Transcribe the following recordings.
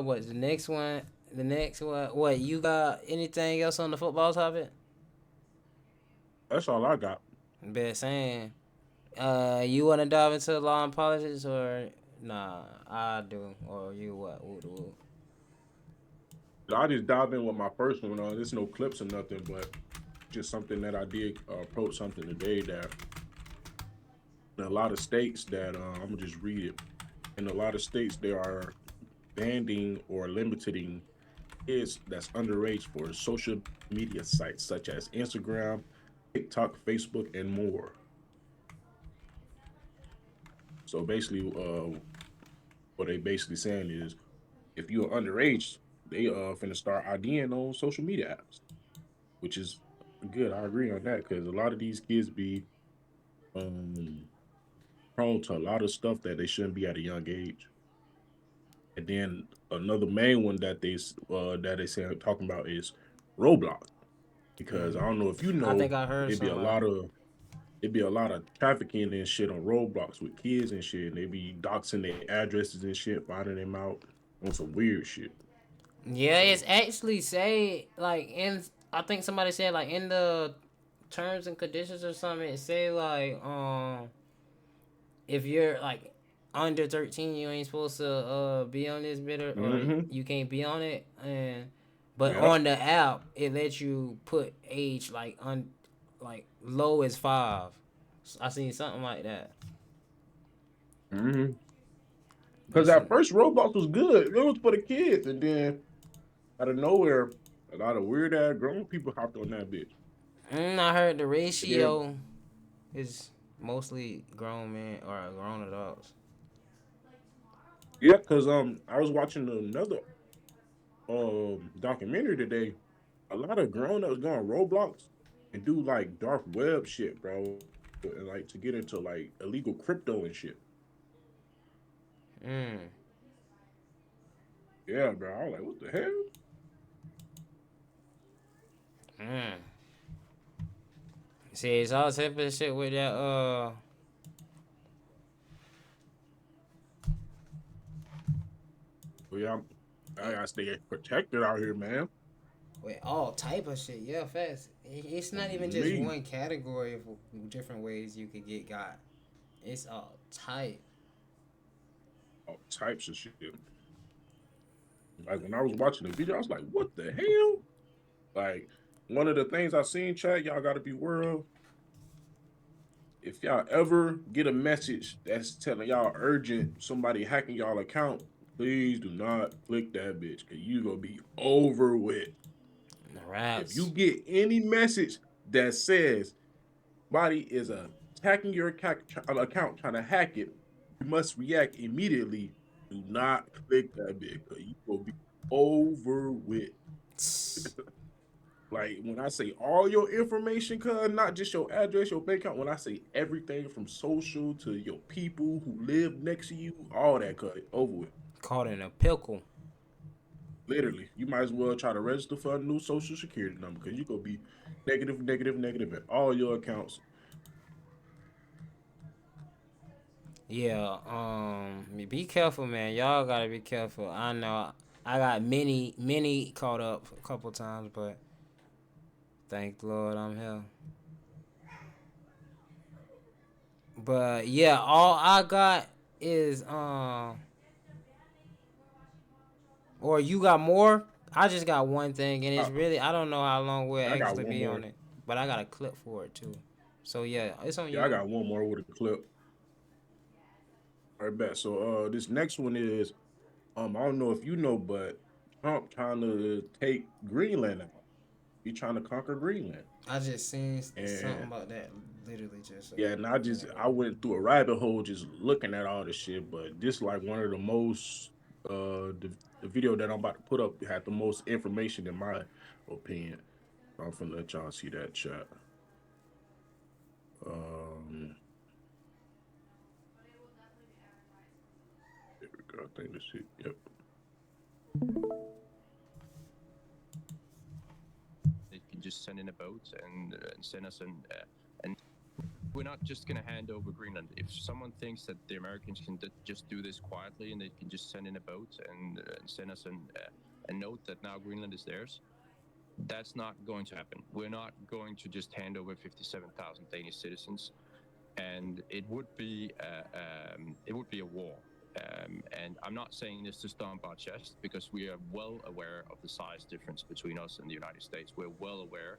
what the next one? The next one. What you got? Anything else on the football topic? That's all I got. Been saying. You wanna dive into law and politics or nah? I do. Or you what? Woo, woo. I just dived in with my first one. There's no clips or nothing, but just something that I did approach something today that in a lot of states that I'm gonna just read it. In a lot of states, they are banning or limiting kids that's underage for social media sites such as Instagram, TikTok, Facebook, and more. So basically, what they basically saying is, if you're underage, they finna start IDing on social media apps, which is good. I agree on that because a lot of these kids be um prone to a lot of stuff that they shouldn't be at a young age. And then another main one that they say talking about is Roblox because I don't know if you I know think I heard it'd be a some of lot of it'd be a lot of trafficking and shit on Roblox with kids and shit, and they be doxing their addresses and shit, finding them out on some weird shit. it. Yeah, So, it's actually say like in. I think somebody said like in the terms and conditions or something. It say like if you're like under 13, you ain't supposed to be on this bit or hmm you can't be on it. And but yep, on the app, it lets you put age like low as 5. I seen something like that. hmm That because at shit. first Roblox was good, it was for the kids, and then out of nowhere, a lot of weird ass grown people hopped on that bitch. I heard the And then ratio is mostly grown men or grown adults. yeah, because I was watching another documentary today. A lot of grown ups go on Roblox and do like dark web shit, bro, and like to get into like illegal crypto and shit. Mm. Yeah, bro. I was like, what the hell? Mm. See, it's all type of shit with that. Well, yeah, I gotta stay protected out here, man. With all type of shit. Yeah, fast. It's not even just Me, one category of different ways you could get got. It's all type. all types of shit. Like when I was watching the video, I was like, what the hell? Like one of the things I seen, chat, y'all gotta be aware of. If y'all ever get a message that's telling y'all urgent somebody hacking y'all account, please do not click that bitch because you gonna be over with. The If you raps. get any message that says somebody is attacking your account trying to hack it, you must react immediately. Do not click that bitch because you will be over with. Like when I say all your information, cuz not just your address, your bank account. When I say everything from social to your people who live next to you, all that cut over with. Caught in a pickle. Literally, you might as well try to register for a new social security number because you gonna be negative, negative, negative in all your accounts. Yeah, be careful, man. Y'all gotta be careful. I know I got many caught up a couple times, but thank the Lord I'm here. But yeah, all I got is or you got more? I just got one thing, and I, it's really I don't know how long we'll I got actually one be on more. it, but I got a clip for it too. So yeah, it's on Yeah, I you. got one more with a clip. All right, bet. So this next one is I don't know if you know, but Trump trying to take Greenland out. He trying to conquer Greenland. I just seen something And about that literally just yeah, and I a minute just ago. I went through a rabbit hole just looking at all this shit, but this like one of the most the video that I'm about to put up had the most information in my opinion. I'm finna let y'all see that chat. Um there we go. I think this shit. Yep. They can just send in a boat and send us an We're not just going to hand over Greenland. If someone thinks that the Americans can just do this quietly and they can just send in a boat and send us a note that now Greenland is theirs, that's not going to happen. We're not going to just hand over 57,000 Danish citizens, and it would be a war. And I'm not saying this to stomp our chest, because we are well aware of the size difference between us and the United States. We're well aware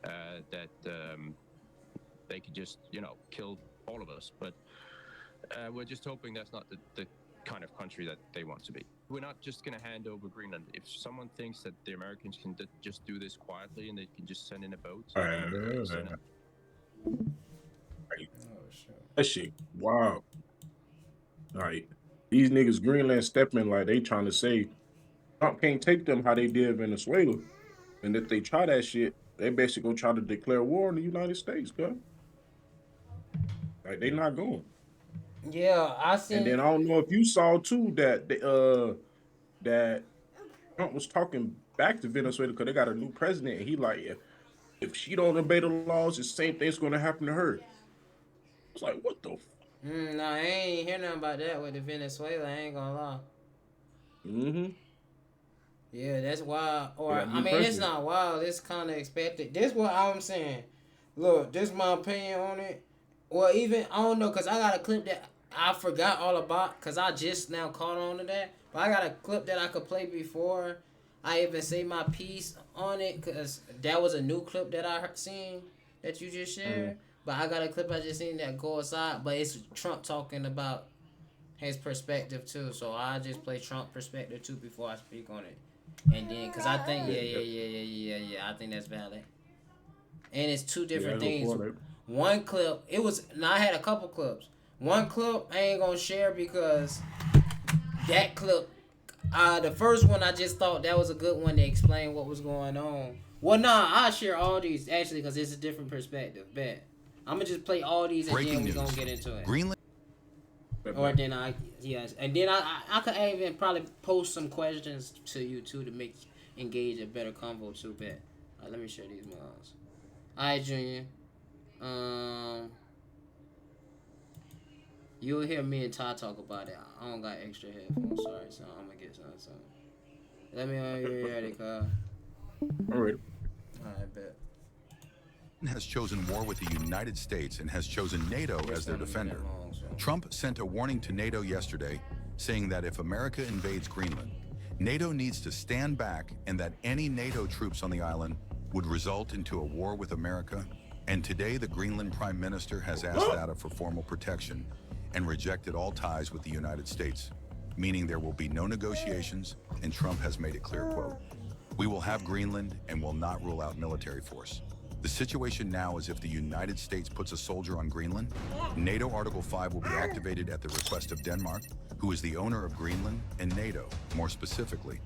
that they could just, kill all of us. But we're just hoping that's not the kind of country that they want to be. We're not just going to hand over Greenland. If someone thinks that the Americans can just do this quietly and they can just send in a boat. That shit, wow. Like, these niggas Greenland stepping like they trying to say Trump can't take them how they did Venezuela. And if they try that shit, they basically gonna try to declare war on the United States, cuz. Like, they not going. Yeah, I And seen. then I don't know if you saw too that that Trump was talking back to Venezuela because they got a new president, and he like, if she don't obey the laws, the same thing's gonna happen to her. It's like, what the No, I ain't hear nothing about that with the Venezuela. I ain't gonna lie. Mm-hmm. Yeah, that's wild. They Or got a I new mean, it's president. not wild. It's kind of expected. This what I'm saying. Look, this my opinion on it. Or even I don't know, cause I got a clip that I forgot all about, cause I just now caught on to that. But I got a clip that I could play before I even say my piece on it, cause that was a new clip that I seen that you just shared. But I got a clip I just seen that go aside, but it's Trump talking about his perspective too. So I just play Trump perspective too before I speak on it. And then, cause I think I think that's valid. And it's two different things. One clip, it was. Now I had a couple clips. One clip I ain't gonna share because that clip, the first one I just thought that was a good one to explain what was going on. Well, nah, I'll share all these actually because it's a different perspective. Bet. I'm gonna just play all these and then we're gonna get into it. Greenland. Or then and then I could even probably post some questions to you too to make engage a better convo too. Bet. Let me share these ones. Alright, Junior. You'll hear me and Ty talk about it. I don't got extra headphones, sorry, so I'm gonna get some. Let me know you're ready, Kyle. Alright. Alright, bet. Has chosen war with the United States and has chosen NATO as their defender. Trump sent a warning to NATO yesterday, saying that if America invades Greenland, NATO needs to stand back and that any NATO troops on the island would result into a war with America. And today, the Greenland Prime Minister has asked NATO for formal protection and rejected all ties with the United States, meaning there will be no negotiations, and Trump has made it clear, quote, "We will have Greenland and will not rule out military force. The situation now is if the United States puts a soldier on Greenland, NATO Article 5 will be activated at the request of Denmark, who is the owner of Greenland, and NATO, more specifically.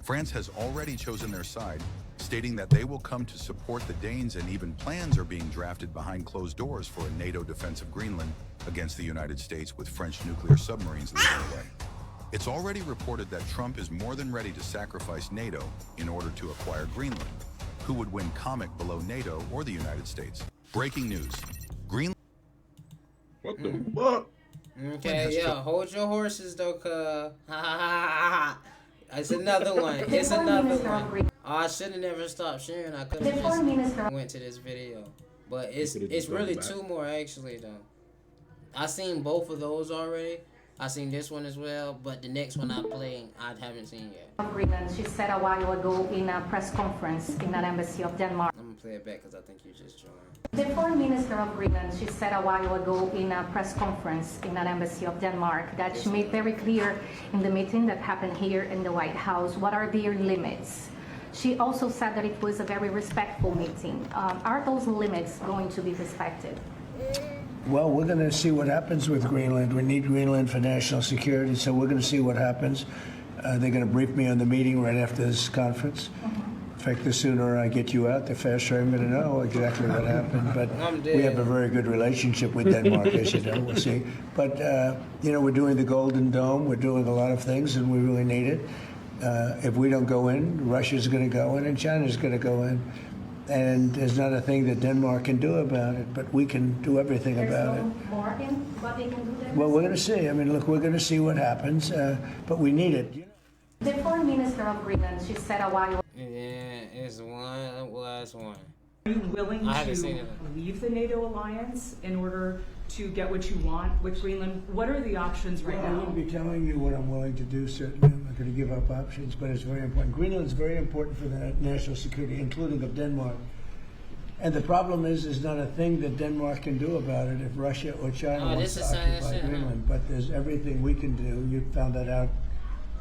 France has already chosen their side, stating that they will come to support the Danes, and even plans are being drafted behind closed doors for a NATO defense of Greenland against the United States, with French nuclear submarines leading the way. It's already reported that Trump is more than ready to sacrifice NATO in order to acquire Greenland. Who would win comic below NATO or the United States? Breaking news. Greenland. What the fuck? Okay, yeah, hold your horses though, cuz. It's another one. It's another one. Oh, I should have never stopped sharing. I could have just went to this video. But it's really two more actually though. I seen both of those already. I seen this one as well, but the next one I'm playing, I haven't seen yet. Greenland, she said a while ago in a press conference in an embassy of Denmark. I'm gonna play it back because I think you just joined. The foreign minister of Greenland, she said a while ago in a press conference in an embassy of Denmark that she made very clear in the meeting that happened here in the White House what are their limits. She also said that it was a very respectful meeting. Are those limits going to be respected? Well, we're going to see what happens with Greenland. We need Greenland for national security, so we're going to see what happens. They're going to brief me on the meeting right after this conference. In fact, the sooner I get you out, the faster I'm going to know exactly what happened. But we have a very good relationship with Denmark, as you know. We'll see. But, we're doing the Golden Dome. We're doing a lot of things, and we really need it. If we don't go in, Russia's going to go in, and China's going to go in. And there's not a thing that Denmark can do about it, but we can do everything about it. There's no more in what they can do there? Well, we're going to see. I mean, look, we're going to see what happens, but we need it. The foreign minister of Greenland, she said a while. Yeah, it's one last one. Are you willing I haven't seen to it. leave the NATO alliance in order to get what you want with Greenland? What are the options right Well, I now? wouldn't be telling you what I'm willing to do, certainly. I'm not going to give up options, but it's very important. Greenland is very important for the national security, including of Denmark. And the problem is, there's not a thing that Denmark can do about it if Russia or China wants to occupy Greenland. But there's everything we can do. You found that out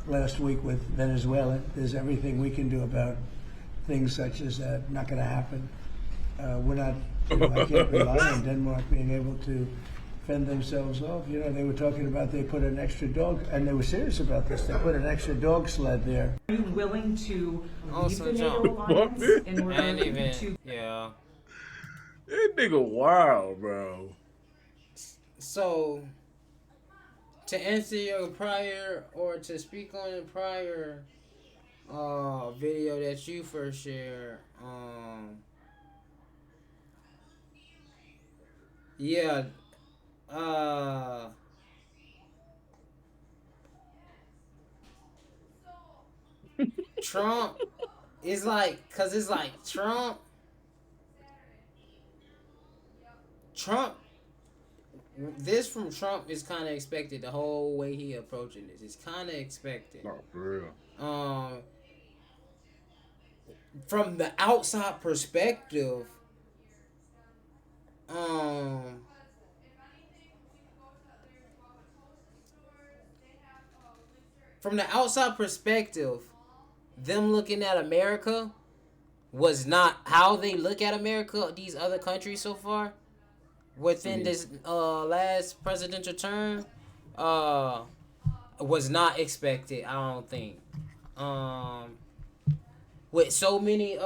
last week with Venezuela. There's everything we can do about things such as that. Not going to happen. We're not. I can't rely on Denmark being able to fend themselves off. They were talking about they put an extra dog, and they were serious about this. They put an extra dog sled there. Are you willing to leave Also, the NATO John. alliance in order And even to? yeah. That nigga wild, bro. So, to answer your prior, or to speak on the prior video that you first shared, yeah, Trump is like, cause it's like Trump. This from Trump is kind of expected. The whole way he approaching this is kind of expected. No, for real. From the outside perspective, um, from the outside perspective, them looking at America was not how they look at America. These other countries so far, within this last presidential term, was not expected. I don't think. With so many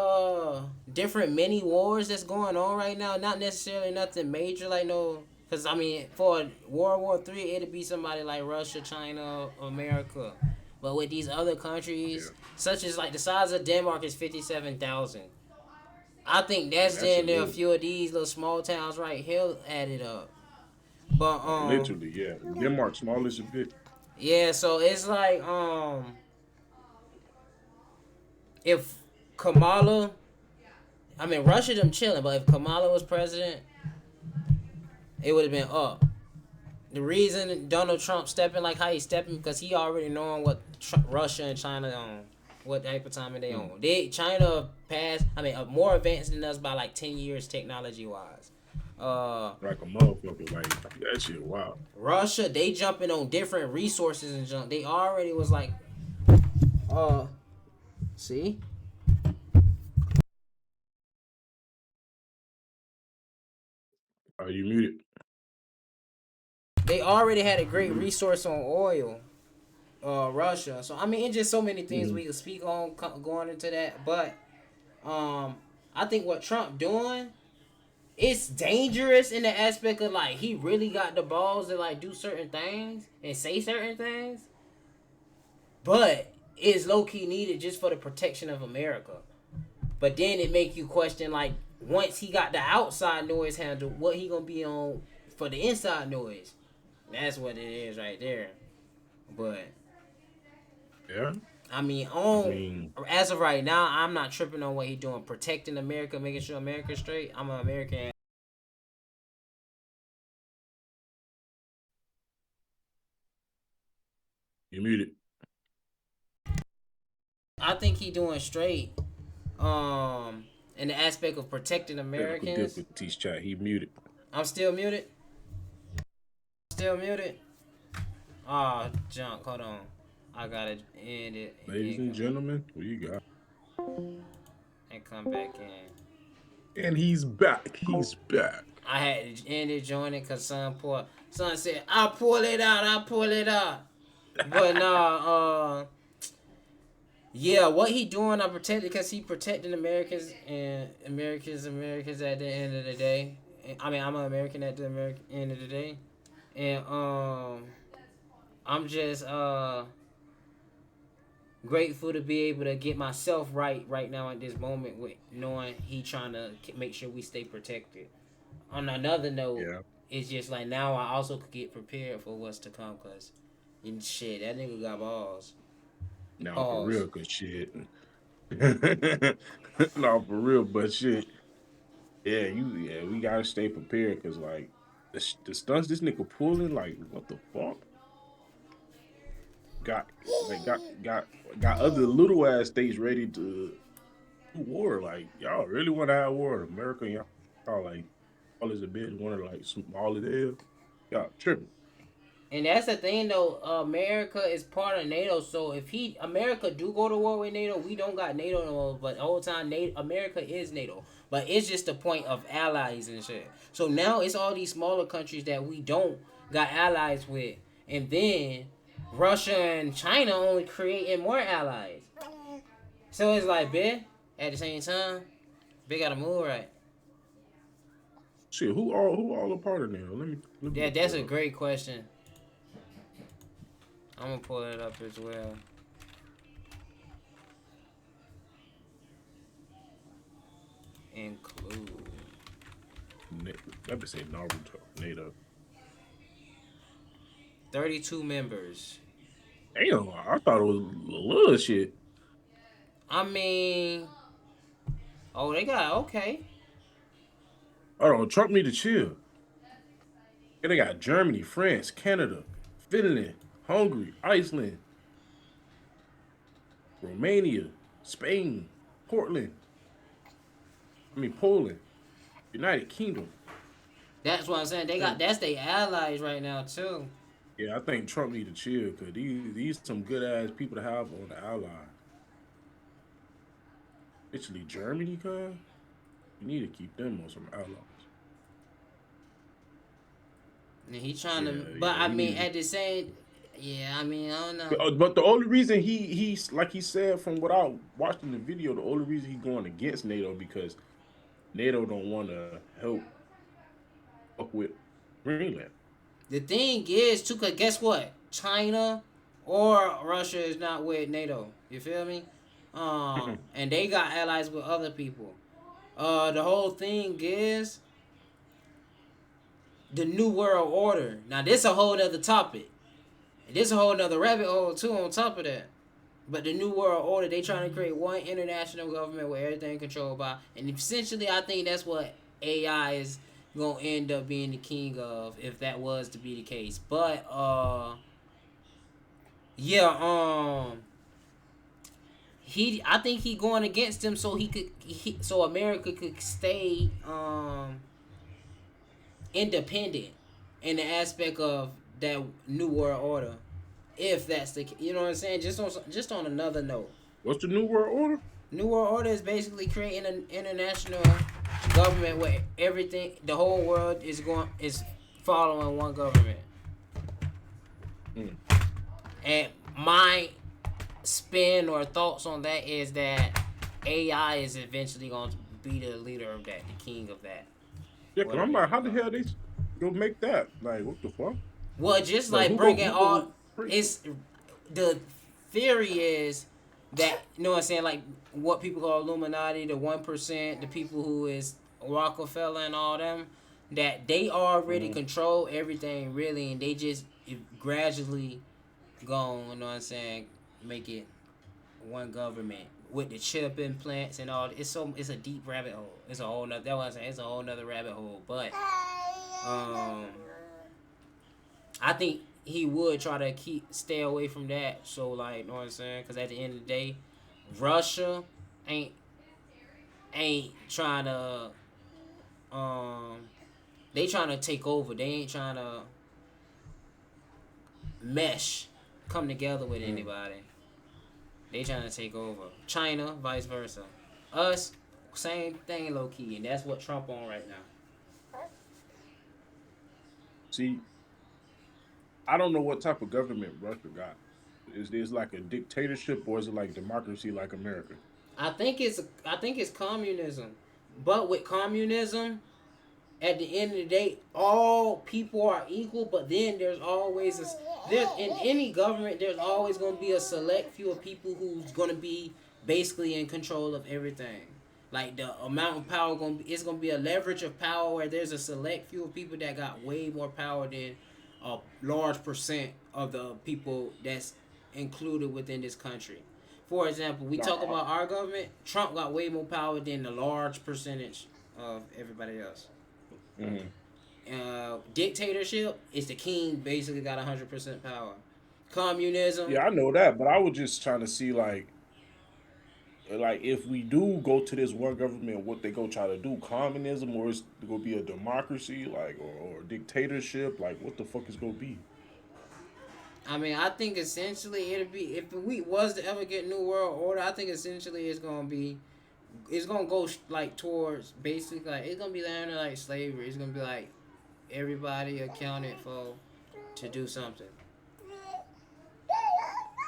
different mini wars that's going on right now, not necessarily nothing major like no. Because, I mean, for World War III, it'd be somebody like Russia, China, America. But with these other countries, such as like the size of Denmark is 57,000. I think that's then there a few of these little small towns right here added up. But Literally, yeah. Denmark small as a bit. yeah, so it's like if Kamala, I mean Russia them chilling, but if Kamala was president, it would have been up. The reason Donald Trump stepping like how he's stepping because he already knowing what Russia and China on, what type of time they on. China passed, I mean, more advanced than us by like 10 years technology wise. Like a motherfucker, like that shit wild. Russia, they jumping on different resources and junk. They already was like, see. Are you muted? They already had a great resource on oil, Russia. So I mean, it's just so many things we could speak on going into that. But I think what Trump doing, it's dangerous in the aspect of like he really got the balls to like do certain things and say certain things. But it's low key needed just for the protection of America. But then it make you question like once he got the outside noise handled, what he gonna be on for the inside noise? That's what it is right there. But Yeah. I mean, as of right now, I'm not tripping on what he doing, protecting America, making sure America's straight. I'm an American. You muted. I think he doing straight. In the aspect of protecting Americans. Difficulties, chat. He muted. I'm still muted. Still muted. Oh, junk. Hold on. I gotta end it. Ladies and gentlemen, what you got? And come back in. And he's back. He's back. I had to end it, join it, because son said, I'll pull it out. But nah, yeah, what he doing, I protect it because he protecting Americans and Americans at the end of the day. I mean, I'm an American at the end of the day. And I'm just grateful to be able to get myself right now at this moment with knowing he trying to make sure we stay protected. On another note, Yeah. it's just like now I also could get prepared for what's to come because, and shit, that nigga got balls. Now for Pause. real, cause shit. No, for real, but shit. Yeah, we gotta stay prepared because like the stunts this nigga pulling, like what the fuck? Got like got other little ass states ready to do war. Like y'all really want to have war? America, y'all like all is a bitch, want to like small as hell. Y'all tripping. And that's the thing though. America is part of NATO, so if America do go to war with NATO, we don't got NATO no more. But the whole time, America is NATO. But it's just the point of allies and shit. So now it's all these smaller countries that we don't got allies with, and then Russia and China only creating more allies. So it's like, bitch, at the same time, they gotta move right. Shit, who all a part of now? Let me Yeah, look that's that a up. great question. I'm gonna pull it up as well. Include. That be say Naruto, NATO. 32 members. Damn, I thought it was a little shit. I mean, oh, they got okay. Hold on, Trump need to chill. And they got Germany, France, Canada, Finland, Hungary, Iceland, Romania, Spain, Portland. Poland, United Kingdom. That's what I'm saying. They got Damn. that's their allies right now too. Yeah, I think Trump need to chill because these some good ass people to have on the ally. Italy, Germany, cuz you need to keep them on some allies. And he trying to, but Yeah, I he mean, needs to. at the same, yeah, I mean, I don't know. But the only reason he's like he said from what I watched in the video, the only reason he going against NATO because NATO don't want to help fuck with Greenland. The thing is, too, cause guess what? China or Russia is not with NATO. You feel me? And they got allies with other people. The whole thing is the New World Order. Now, this a whole other topic. This a whole other rabbit hole too. On top of that, but the New World Order, they trying to create one international government where everything controlled by, and essentially, I think that's what AI is gonna end up being the king of, if that was to be the case. But yeah, I think he going against them so so America could stay independent in the aspect of that New World Order. If that's you know what I'm saying. Just on another note, What's the New World Order? New World Order is basically creating an international government where everything, the whole world is following one government. Mm. And my spin or thoughts on that is that AI is eventually going to be the leader of that, the king of that, Yeah, cause whatever I'm you like, want how to the call it. hell they gonna make that? Like, what the fuck? Well, just Like, like bringing who go all, create? it's the theory is that, you know what I'm saying, like what people call Illuminati, the 1%, the people who is Rockefeller and all them, that they already Mhm. control everything really, and they just gradually go, you know what I'm saying, make it one government with the chip implants and all. It's a deep rabbit hole. It's a whole nother. That was it's a whole nother rabbit hole. But um, I think he would try to stay away from that. So like, you know what I'm saying? Because at the end of the day, Russia ain't ain't trying to um they trying to take over. They ain't trying to mesh, come together with Mm. anybody. They trying to take over. China, vice versa. Us, same thing, low key, and that's what Trump on right now. See, I don't know what type of government Russia got. Is this like a dictatorship or is it like democracy like America? I think it's communism, but with communism, at the end of the day, all people are equal. But then there's always there's in any government there's always going to be a select few of people who's going to be basically in control of everything. Like the amount of power it's gonna be a leverage of power where there's a select few of people that got way more power than a large percent of the people that's included within this country. For example, we talk about our government. Trump got way more power than the large percentage of everybody else. Dictatorship is the king basically got 100% power. Communism. Yeah, I know that, but I was just trying to see like if we do go to this one government, what they go try to do, communism, or is it gonna be a democracy, like or dictatorship, like what the fuck is gonna be? I mean, I think essentially it'll be if we was to ever get New World Order. I think essentially it's gonna go like towards basically like it's gonna be under like slavery. It's gonna be like everybody accounted for to do something.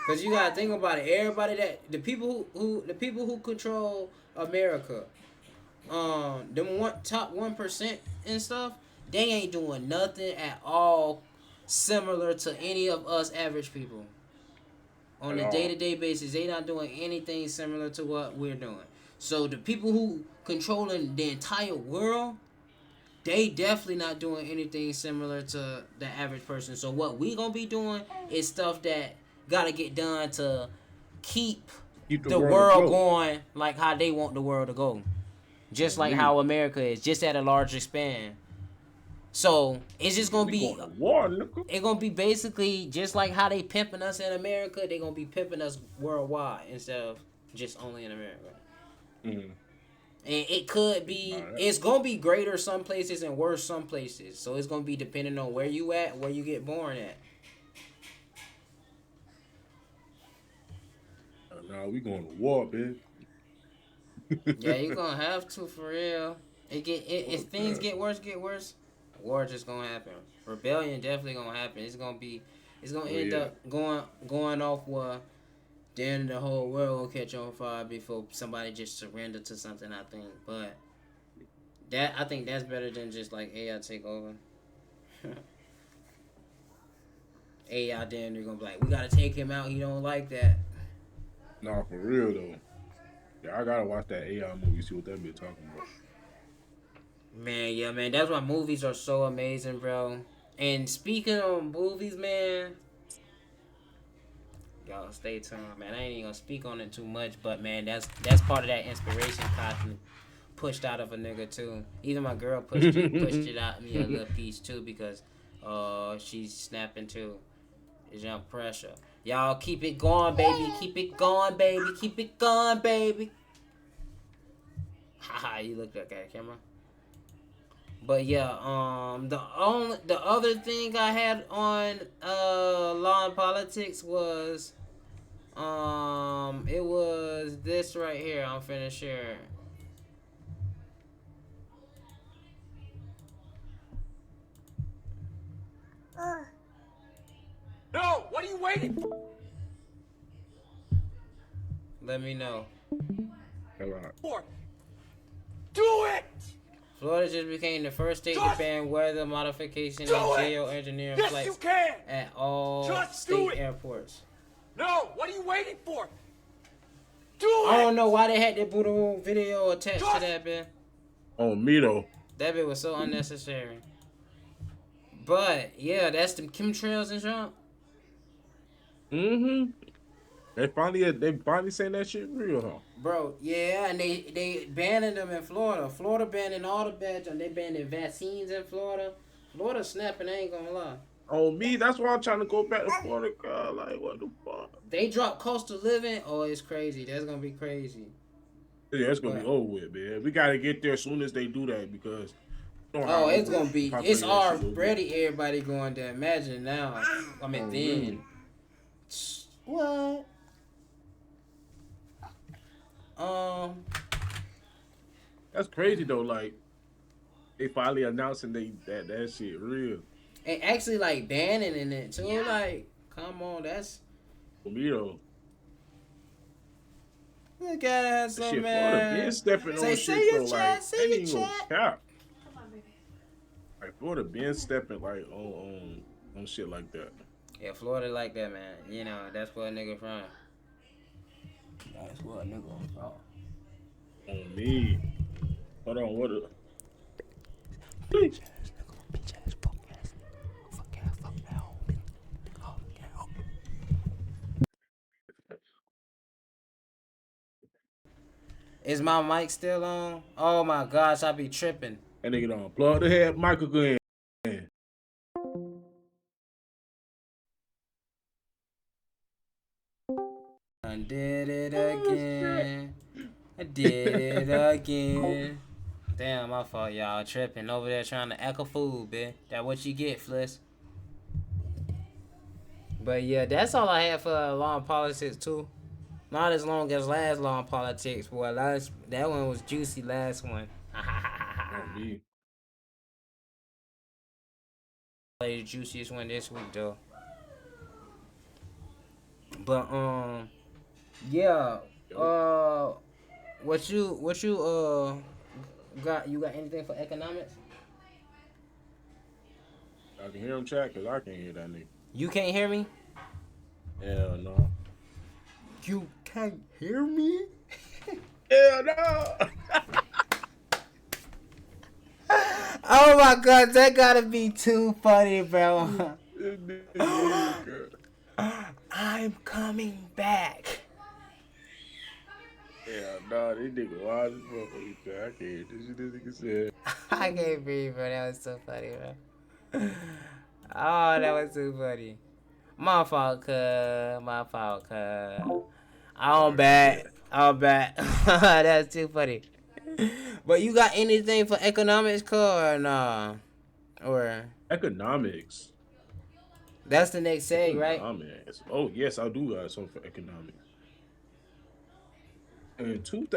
Cause you gotta think about it. Everybody that the people who control America, top 1% and stuff, they ain't doing nothing at all similar to any of us average people. On a day-to-day basis, they not doing anything similar to what we're doing. So the people who controlling the entire world, they definitely not doing anything similar to the average person. So what we gonna be doing is stuff that gotta get done to keep the world going like how they want the world to go. Just like how America is, just at a larger span. So it's just gonna be it's gonna be basically just like how they pimping us in America, they gonna be pimping us worldwide instead of just only in America. And it could be it's gonna be greater some places and worse some places. So it's gonna be depending on where you at, where you get born at. Nah, we going to war, bitch. Yeah, you gonna have to for real. If things get worse, war just gonna happen. Rebellion definitely gonna happen. It's gonna end up going off where then the whole world will catch on fire before somebody just surrender to something. I think, but I think that's better than just like AI take over. AI then they're gonna be like, we gotta take him out. He don't like that. Nah, for real though. Yeah, I gotta watch that AI movie, see what that bitch talking about. Man, that's why movies are so amazing, bro. And speaking of movies, man, y'all stay tuned, man. I ain't even gonna speak on it too much, but man, that's part of that inspiration cotton pushed out of a nigga too. Even my girl pushed it out me a little piece too because she's snapping too. It's jump pressure. Y'all keep it going, baby. Keep it going, baby. Keep it going, baby. Haha, you look like that camera. But yeah, the other thing I had on Law and Politics was it was this right here. I'm finna share. No, what are you waiting Let me know. for? Do it! Florida just became the first state to ban weather modification and geoengineering flights at all state airports. No, what are you waiting for? Do I don't know why they had that Buddha video attached to that, man. On me though. That bit was so unnecessary. But yeah, that's the chemtrails and Trump. They finally saying that shit real, huh? Bro, yeah, and they banning them in Florida. Florida banning all the badges, and they banning vaccines in Florida. Florida snapping, I ain't gonna lie. On me, that's why I'm trying to go back to Florida, God. Like, what the fuck? They drop cost of living. Oh, it's crazy. That's gonna be crazy. Yeah, it's gonna be over with, man. We gotta get there as soon as they do that because. Oh, it's gonna be. It's already everybody going there. Imagine now. I mean, then. Really? What? That's crazy though. Like, they finally announcing that shit real. And actually, like banning in it too. Yeah. Like, come on, that's. For me though. Look at that, so man. Stepping on shit though. Like, say your chat. Cap. Come on, baby. Florida been stepping like on shit like that. Yeah, Florida like that, man. You know, that's where a nigga from. That's where a nigga from. On me. Hold on, what a please. Bitch ass, fuck ass, fuck yeah, fuck that hoe, bitch. Oh, yeah. Oh. Is my mic still on? Oh my gosh, I be tripping. That nigga don't plug the head Michael in. I did it Oh shit. again. I did it again. Damn, my fault, y'all. Tripping over there trying to act a fool, bitch. That what you get, Fliss. But yeah, that's all I had for long politics too. Not as long as last long politics, boy. That one was juicy. Last one. On me. The juiciest one this week though. But yeah. Yo, Uh, what you got? You got anything for economics? I can hear him chat because I can't hear that nigga. You can't hear me. Hell no. You can't hear me. Hell no. Oh my god, that gotta be too funny, bro. I'm coming back. Yeah, nah, this nigga wild as fuck. I can't hear this shit this nigga said. I can't breathe, bro. That was so funny, bro. Oh, that was too funny. My fault, cuz. My fault, cuz. I'm back. I'm back. That's too funny. But you got anything for economics, cuz, or nah? Or Economics. that's the next seg, right? Economics. Oh yes, I do got something for economics. In 2000.